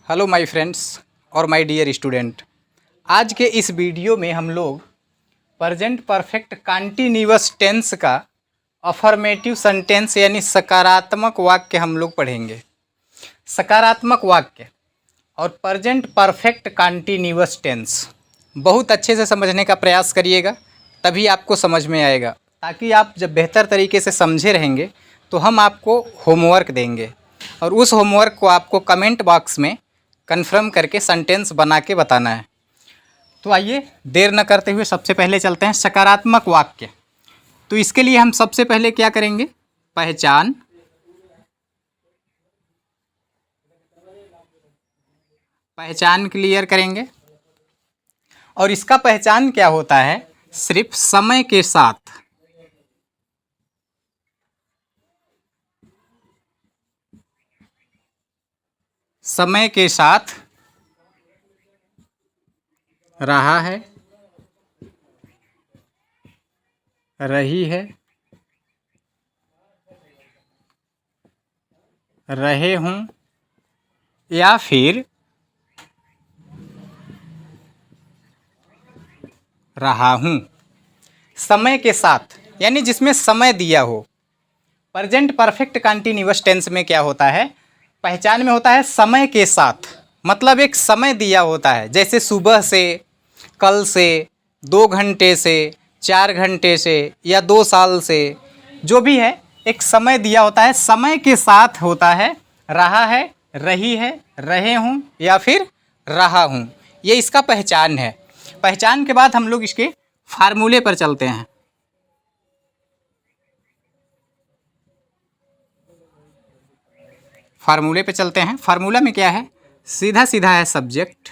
Hello my friends और my dear student. आज के इस वीडियो में हम लोग प्रेजेंट परफेक्ट कंटीन्यूअस टेंस का अफर्मेटिव सेंटेंस यानी सकारात्मक वाक्य हम लोग पढ़ेंगे। सकारात्मक वाक्य और प्रेजेंट परफेक्ट कंटीन्यूअस टेंस बहुत अच्छे से समझने का प्रयास करिएगा, तभी आपको समझ में आएगा। ताकि आप जब बेहतर तरीके से समझे रहेंगे तो हम आपको होमवर्क देंगे और उस होमवर्क को आपको कमेंट बॉक्स में कन्फर्म करके सेंटेंस बना के बताना है। तो आइए देर न करते हुए सबसे पहले चलते हैं सकारात्मक वाक्य। तो इसके लिए हम सबसे पहले क्या करेंगे, पहचान क्लियर करेंगे। और इसका पहचान क्या होता है, सिर्फ समय के साथ रहा है, रही है, रहे हूँ या फिर रहा हूँ। समय के साथ यानी जिसमें समय दिया हो। प्रेजेंट परफेक्ट कंटीन्यूअस टेंस में क्या होता है, पहचान में होता है समय के साथ, मतलब एक समय दिया होता है। जैसे सुबह से, कल से, 2 घंटे से, 4 घंटे से या 2 साल से, जो भी है एक समय दिया होता है। समय के साथ होता है, रहा है, रही है, रहे हूँ या फिर रहा हूँ। ये इसका पहचान है। पहचान के बाद हम लोग इसके फार्मूले पर चलते हैं। फार्मूले पे चलते हैं। फार्मूला में क्या है, सीधा सीधा है सब्जेक्ट।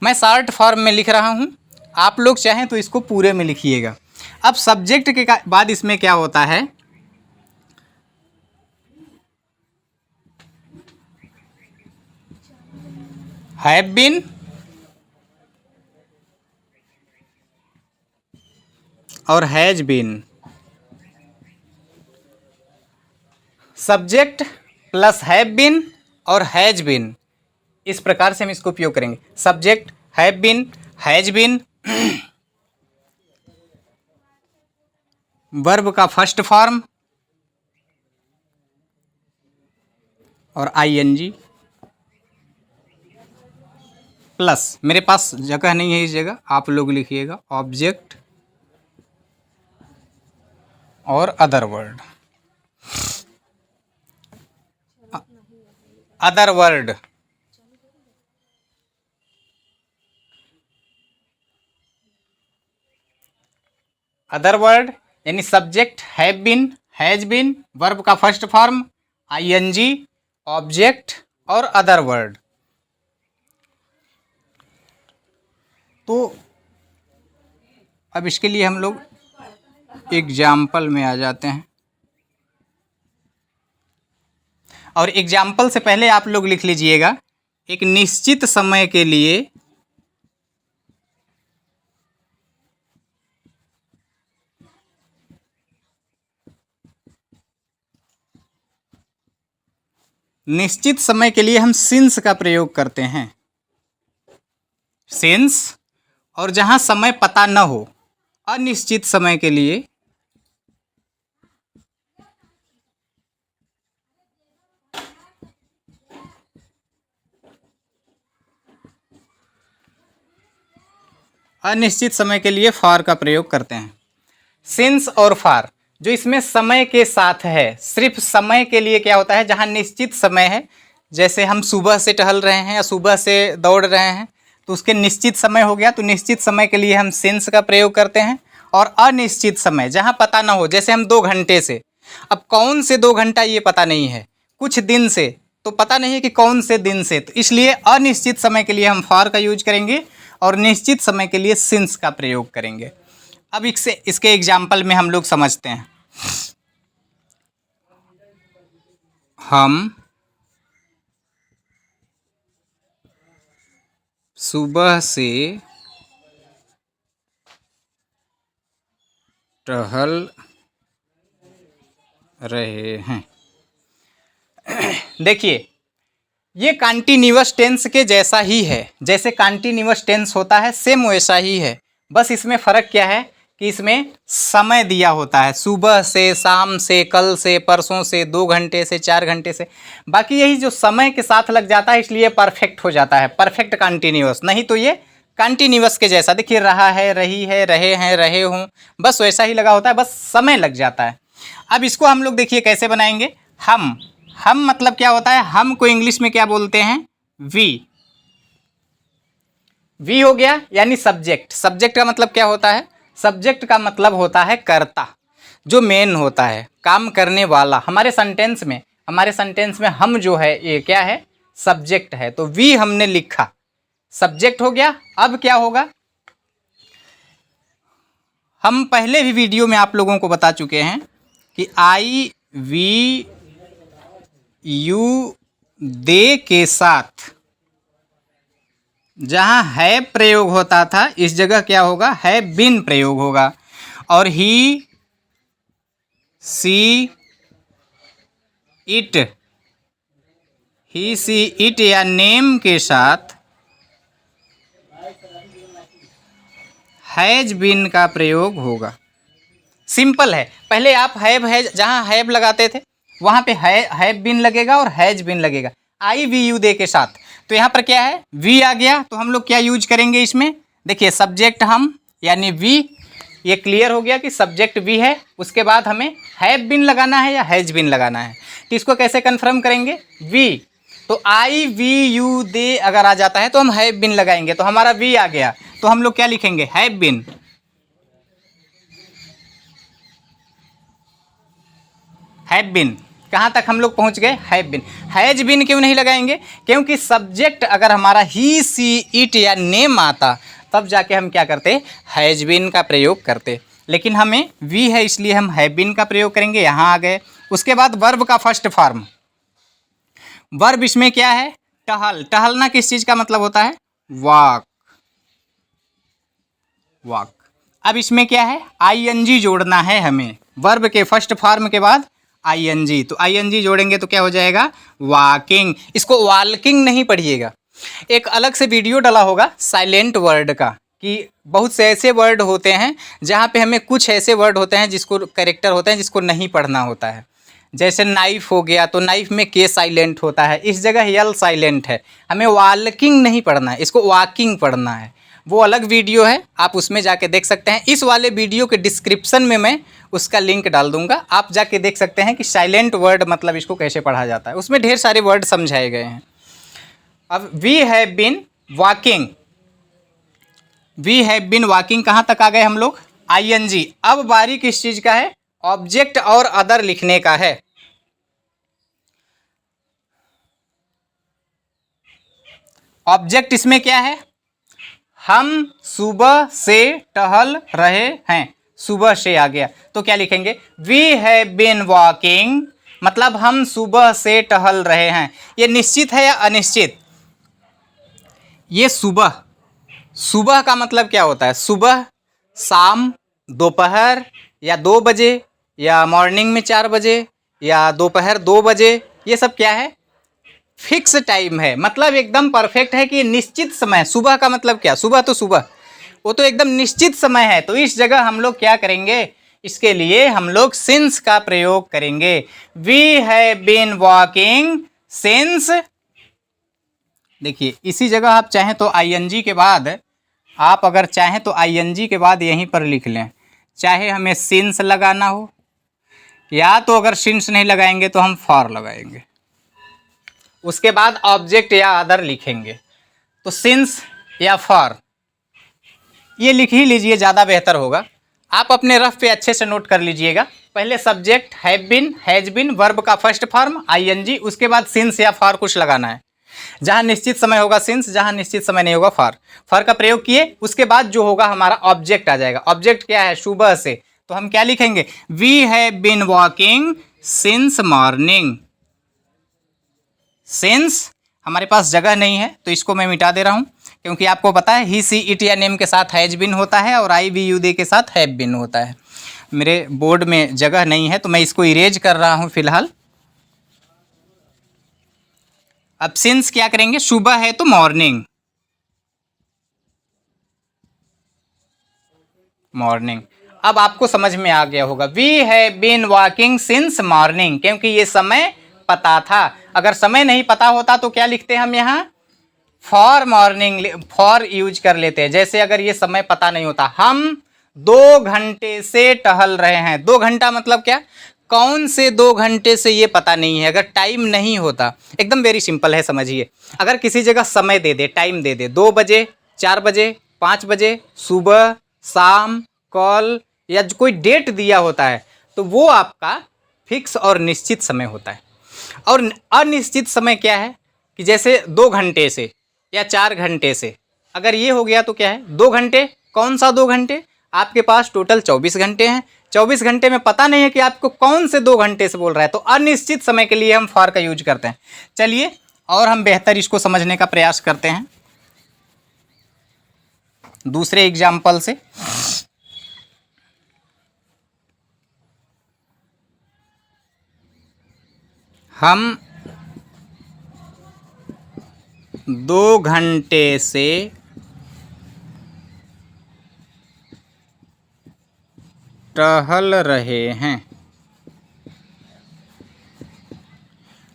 मैं शॉर्ट फॉर्म में लिख रहा हूँ, आप लोग चाहें तो इसको पूरे में लिखिएगा। अब सब्जेक्ट के बाद इसमें क्या होता है, हैव बीन और has been. Subject plus have been और हैज बीन, इस प्रकार से हम इसको उपयोग करेंगे। Subject have been, has been, verb का फर्स्ट फॉर्म और आईएनजी प्लस, मेरे पास जगह नहीं है इस जगह, आप लोग लिखिएगा, ऑब्जेक्ट और other word. Other word other word यानी subject have been, has been, verb का फर्स्ट फॉर्म आईएनजी, ऑब्जेक्ट और अदर वर्ड। तो अब इसके लिए हम लोग एग्जाम्पल में आ जाते हैं। और एग्जाम्पल से पहले आप लोग लिख लीजिएगा, एक निश्चित समय के लिए हम सिंस का प्रयोग करते हैं। सिंस, और जहां समय पता न हो, अनिश्चित समय के लिए फॉर का प्रयोग करते हैं। सिंस और फॉर जो इसमें समय के साथ है, सिर्फ समय के लिए क्या होता है, जहां निश्चित समय है। जैसे हम सुबह से टहल रहे हैं या सुबह से दौड़ रहे हैं, तो उसके निश्चित समय हो गया, तो निश्चित समय के लिए हम सिंस का प्रयोग करते हैं। और अनिश्चित समय जहां पता ना हो, जैसे हम 2 घंटे से, अब कौन से 2 घंटा ये पता नहीं है, कुछ दिन से तो पता नहीं है कि कौन से दिन से, तो इसलिए अनिश्चित समय के लिए हम फॉर का यूज करेंगे और निश्चित समय के लिए सिंस का प्रयोग करेंगे। अब इसके एग्जाम्पल में हम लोग समझते हैं। हम सुबह से टहल रहे हैं। देखिए, ये कंटिन्यूअस टेंस के जैसा ही है, जैसे कंटिन्यूअस टेंस होता है सेम वैसा ही है। बस इसमें फ़र्क क्या है कि इसमें समय दिया होता है, सुबह से, शाम से, कल से, परसों से, 2 घंटे से, 4 घंटे से। बाकी यही जो समय के साथ लग जाता है इसलिए परफेक्ट हो जाता है, परफेक्ट कंटिन्यूअस। नहीं तो ये कंटिन्यूअस के जैसा, देखिए रहा है, रही है, रहे हैं, रहे हूँ, बस वैसा ही लगा होता है, बस समय लग जाता है। अब इसको हम लोग देखिए कैसे बनाएंगे। हम मतलब क्या होता है, हम को इंग्लिश में क्या बोलते हैं, वी हो गया, यानी सब्जेक्ट। सब्जेक्ट का मतलब क्या होता है, सब्जेक्ट का मतलब होता है कर्ता, जो मेन होता है, काम करने वाला। हमारे सेंटेंस में हम जो है ये क्या है, सब्जेक्ट है। तो वी हमने लिखा, सब्जेक्ट हो गया। अब क्या होगा, हम पहले भी वीडियो में आप लोगों को बता चुके हैं कि आई वी यू दे के साथ जहाँ है प्रयोग होता था, इस जगह क्या होगा, है बिन प्रयोग होगा। और ही, सी, इट या नेम के साथ हैज बिन का प्रयोग होगा। सिंपल है। पहले आप हैव है, जहाँ हैव लगाते थे वहाँ पे हैव बिन लगेगा और हैज बिन लगेगा, आई वी यू दे के साथ। तो यहाँ पर क्या है, वी आ गया, तो हम लोग क्या यूज करेंगे इसमें, देखिए सब्जेक्ट हम यानी वी, ये क्लियर हो गया कि सब्जेक्ट वी है। उसके बाद हमें हैव बिन लगाना है या हैज बिन लगाना है। तो इसको कैसे कन्फर्म करेंगे, वी, तो आई वी यू दे अगर आ जाता है तो हम हैव बिन लगाएंगे, तो हमारा वी आ गया, तो हम लोग क्या लिखेंगे, हैव बिन। हैव बिन, कहाँ तक हम लोग पहुँच गए, हैव बिन। हैज बिन क्यों नहीं लगाएंगे, क्योंकि सब्जेक्ट अगर हमारा ही, सी, इट या नेम आता तब जाके हम क्या करते, हैज बिन का प्रयोग करते। लेकिन हमें वी है इसलिए हम हैव बिन का प्रयोग करेंगे, यहाँ आ गए। उसके बाद वर्ब का फर्स्ट फॉर्म, वर्ब इसमें क्या है, टहल। टहलना किस चीज़ का मतलब होता है, वॉक। अब इसमें क्या है, आईएनजी जोड़ना है हमें, वर्ब के फर्स्ट फॉर्म के बाद आईएनजी। तो आईएनजी जोड़ेंगे तो क्या हो जाएगा, वॉकिंग। इसको वॉकिंग नहीं पढ़िएगा, एक अलग से वीडियो डाला होगा साइलेंट वर्ड का, कि बहुत से ऐसे वर्ड होते हैं जहाँ पे हमें, कुछ ऐसे वर्ड होते हैं जिसको कैरेक्टर होते हैं जिसको नहीं पढ़ना होता है। जैसे नाइफ हो गया, तो नाइफ में के साइलेंट होता है, इस जगह यल साइलेंट है। हमें वॉकिंग नहीं पढ़ना है, इसको वॉकिंग पढ़ना है। वो अलग वीडियो है, आप उसमें जाके देख सकते हैं। इस वाले वीडियो के डिस्क्रिप्शन में मैं उसका लिंक डाल दूंगा, आप जाके देख सकते हैं कि साइलेंट वर्ड मतलब इसको कैसे पढ़ा जाता है। उसमें ढेर सारे वर्ड समझाए गए हैं। अब we have been walking, we have been walking कहाँ तक आ गए हम लोग, आईएनजी। अब बारी किस चीज़ का है, ऑब्जेक्ट और अदर लिखने का है। ऑब्जेक्ट इसमें क्या है, हम सुबह से टहल रहे हैं, सुबह से आ गया, तो क्या लिखेंगे, वी हैव बीन वॉकिंग, मतलब हम सुबह से टहल रहे हैं। ये निश्चित है या अनिश्चित, ये सुबह, सुबह का मतलब क्या होता है, सुबह, शाम, दोपहर या 2 बजे, या मॉर्निंग में 4 बजे, या दोपहर 2 बजे, ये सब क्या है, फिक्स टाइम है। मतलब एकदम परफेक्ट है कि निश्चित समय। सुबह का मतलब क्या, सुबह तो सुबह, वो तो एकदम निश्चित समय है। तो इस जगह हम लोग क्या करेंगे, इसके लिए हम लोग सिंस का प्रयोग करेंगे। We have been walking since, देखिए इसी जगह आप चाहें तो आईएनजी के बाद, आप अगर चाहें तो आईएनजी के बाद यहीं पर लिख लें, चाहे हमें सिंस लगाना हो, या तो अगर सिंस नहीं लगाएंगे तो हम फॉर लगाएंगे, उसके बाद ऑब्जेक्ट या अदर लिखेंगे। तो सिंस या फॉर ये लिख ही लीजिए, ज़्यादा बेहतर होगा। आप अपने रफ पे अच्छे से नोट कर लीजिएगा। पहले subject have been, has been, verb का फर्स्ट फॉर्म आईएनजी, उसके बाद सिंस या फॉर कुछ लगाना है। जहाँ निश्चित समय होगा सिंस, जहाँ निश्चित समय नहीं होगा फॉर। फॉर का प्रयोग किए, उसके बाद जो होगा हमारा ऑब्जेक्ट आ जाएगा। ऑब्जेक्ट क्या है, सुबह से, तो हम क्या लिखेंगे, we have been walking since morning. Since हमारे पास जगह नहीं है तो इसको मैं मिटा दे रहा हूँ, क्योंकि आपको पता है ही, सी, इट या नेम के साथ हैज बिन होता है और आई वी यू दे के साथ हैव बिन होता है। मेरे बोर्ड में जगह नहीं है तो मैं इसको इरेज कर रहा हूँ फिलहाल। अब सिंस क्या करेंगे, सुबह है तो मॉर्निंग, मॉर्निंग। अब आपको समझ में आ गया होगा, we have been walking since morning, क्योंकि ये समय पता था। अगर समय नहीं पता होता तो क्या लिखते हैं हम यहाँ, फॉर मॉर्निंग, फॉर यूज कर लेते हैं। जैसे अगर ये समय पता नहीं होता, हम 2 घंटे से टहल रहे हैं, 2 घंटा मतलब क्या, कौन से 2 घंटे से ये पता नहीं है। अगर टाइम नहीं होता, एकदम वेरी सिंपल है, समझिए। अगर किसी जगह समय दे दे, टाइम दे दे, 2 बजे, 4 बजे, 5 बजे, सुबह, शाम, कल, या कोई डेट दिया होता है, तो वो आपका फिक्स और निश्चित समय होता है। और अनिश्चित समय क्या है कि जैसे 2 घंटे से या 4 घंटे से, अगर ये हो गया तो क्या है, 2 घंटे, कौन सा 2 घंटे, आपके पास टोटल 24 घंटे हैं। 24 घंटे में पता नहीं है कि आपको कौन से 2 घंटे से बोल रहा है, तो अनिश्चित समय के लिए हम फॉर का यूज करते हैं। चलिए और हम बेहतर इसको समझने का प्रयास करते हैं दूसरे एग्जाम्पल से। हम 2 घंटे से टहल रहे हैं।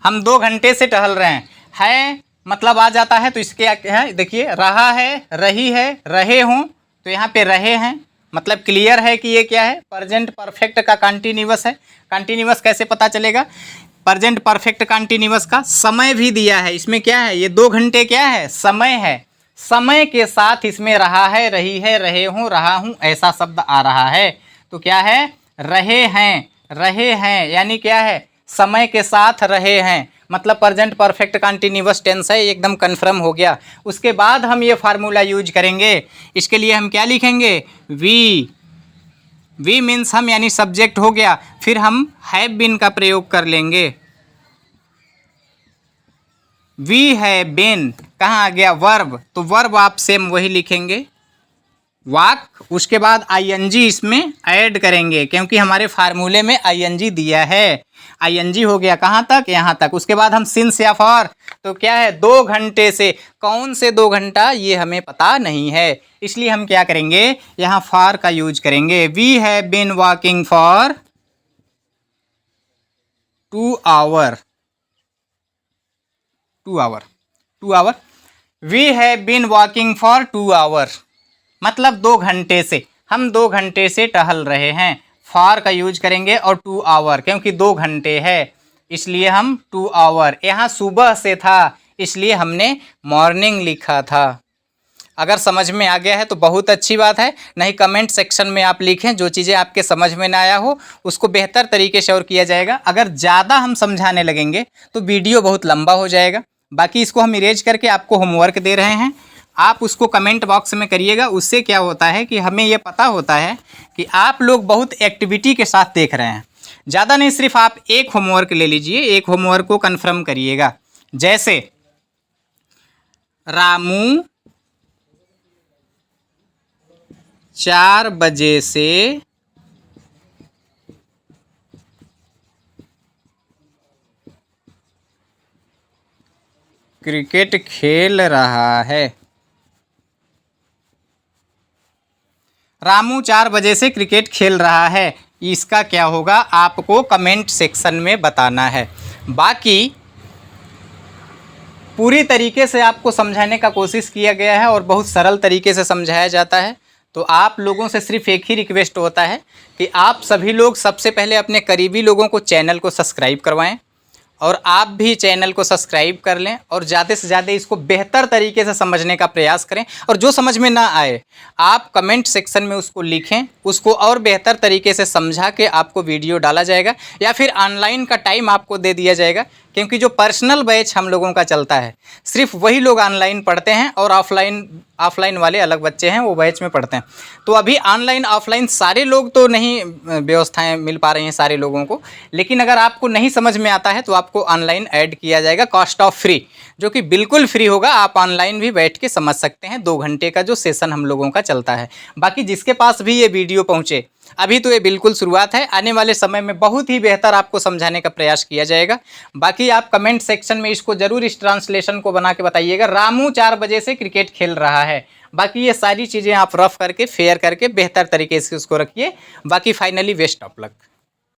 हम 2 घंटे से टहल रहे हैं, है मतलब आ जाता है तो इसके क्या है, देखिए, रहा है, रही है, रहे हूँ, तो यहाँ पे रहे हैं, मतलब क्लियर है कि ये क्या है, प्रेजेंट परफेक्ट का कंटिन्यूअस है। कंटिन्यूअस कैसे पता चलेगा, प्रेजेंट परफेक्ट कंटिन्यूअस का समय भी दिया है। इसमें क्या है, ये 2 घंटे क्या है, समय है। समय के साथ इसमें रहा है, रही है, रहे हूँ, रहा हूँ, ऐसा शब्द आ रहा है, तो क्या है, रहे हैं, रहे हैं, यानी क्या है, समय के साथ रहे हैं, मतलब प्रेजेंट परफेक्ट कंटिन्यूअस टेंस है, एकदम कन्फर्म हो गया। उसके बाद हम ये फार्मूला यूज करेंगे। इसके लिए हम क्या लिखेंगे, वी, वी मीन्स हम, यानी सब्जेक्ट हो गया। फिर हम हैव बीन का प्रयोग कर लेंगे। वी हैव बीन कहाँ आ गया, वर्ब, तो वर्ब आप सेम वही लिखेंगे, वाक। उसके बाद आईएनजी इसमें ऐड करेंगे, क्योंकि हमारे फार्मूले में आईएनजी दिया है। आईएनजी हो गया कहाँ तक, यहाँ तक। उसके बाद हम सिंस या फॉर, तो क्या है, 2 घंटे से, कौन से 2 घंटा ये हमें पता नहीं है, इसलिए हम क्या करेंगे, यहाँ फॉर का यूज करेंगे। We have been walking for 2 hour, 2 hour, 2 hour. We have been walking for 2 hour, मतलब 2 घंटे से, हम 2 घंटे से टहल रहे हैं। फॉर का यूज करेंगे और 2 आवर, क्योंकि 2 घंटे है इसलिए हम 2 आवर। यहाँ सुबह से था इसलिए हमने मॉर्निंग लिखा था। अगर समझ में आ गया है तो बहुत अच्छी बात है, नहीं कमेंट सेक्शन में आप लिखें, जो चीज़ें आपके समझ में ना आया हो उसको बेहतर तरीके से और किया जाएगा। अगर ज़्यादा हम समझाने लगेंगे तो वीडियो बहुत लंबा हो जाएगा। बाकी इसको हम इरेज करके आपको होमवर्क दे रहे हैं, आप उसको कमेंट बॉक्स में करिएगा। उससे क्या होता है कि हमें ये पता होता है कि आप लोग बहुत एक्टिविटी के साथ देख रहे हैं। ज़्यादा नहीं, सिर्फ आप एक होमवर्क ले लीजिए, एक होमवर्क को कन्फर्म करिएगा। जैसे रामू 4 बजे से क्रिकेट खेल रहा है। रामू 4 बजे से क्रिकेट खेल रहा है, इसका क्या होगा आपको कमेंट सेक्शन में बताना है। बाकी पूरी तरीके से आपको समझाने का कोशिश किया गया है और बहुत सरल तरीके से समझाया जाता है। तो आप लोगों से सिर्फ एक ही रिक्वेस्ट होता है कि आप सभी लोग सबसे पहले अपने करीबी लोगों को चैनल को सब्सक्राइब करवाएं और आप भी चैनल को सब्सक्राइब कर लें और ज़्यादा से ज़्यादा इसको बेहतर तरीके से समझने का प्रयास करें। और जो समझ में ना आए आप कमेंट सेक्शन में उसको लिखें, उसको और बेहतर तरीके से समझा के आपको वीडियो डाला जाएगा या फिर ऑनलाइन का टाइम आपको दे दिया जाएगा। क्योंकि जो पर्सनल बैच हम लोगों का चलता है सिर्फ वही लोग ऑनलाइन पढ़ते हैं और ऑफलाइन वाले अलग बच्चे हैं वो बैच में पढ़ते हैं। तो अभी ऑनलाइन ऑफलाइन सारे लोग तो नहीं व्यवस्थाएं मिल पा रही हैं सारे लोगों को, लेकिन अगर आपको नहीं समझ में आता है तो आपको ऑनलाइन ऐड किया जाएगा कॉस्ट ऑफ फ्री, जो कि बिल्कुल फ्री होगा। आप ऑनलाइन भी बैठ के समझ सकते हैं, 2 घंटे का जो सेशन हम लोगों का चलता है। बाकी जिसके पास भी ये वीडियो पहुँचे अभी तो ये बिल्कुल शुरुआत है, आने वाले समय में बहुत ही बेहतर आपको समझाने का प्रयास किया जाएगा। बाकी आप कमेंट सेक्शन में इसको ज़रूर इस ट्रांसलेशन को बना के बताइएगा। रामू 4 बजे से क्रिकेट खेल रहा है। बाकी ये सारी चीज़ें आप रफ करके फेयर करके बेहतर तरीके से उसको रखिए। बाकी फाइनली बेस्ट ऑफ लक।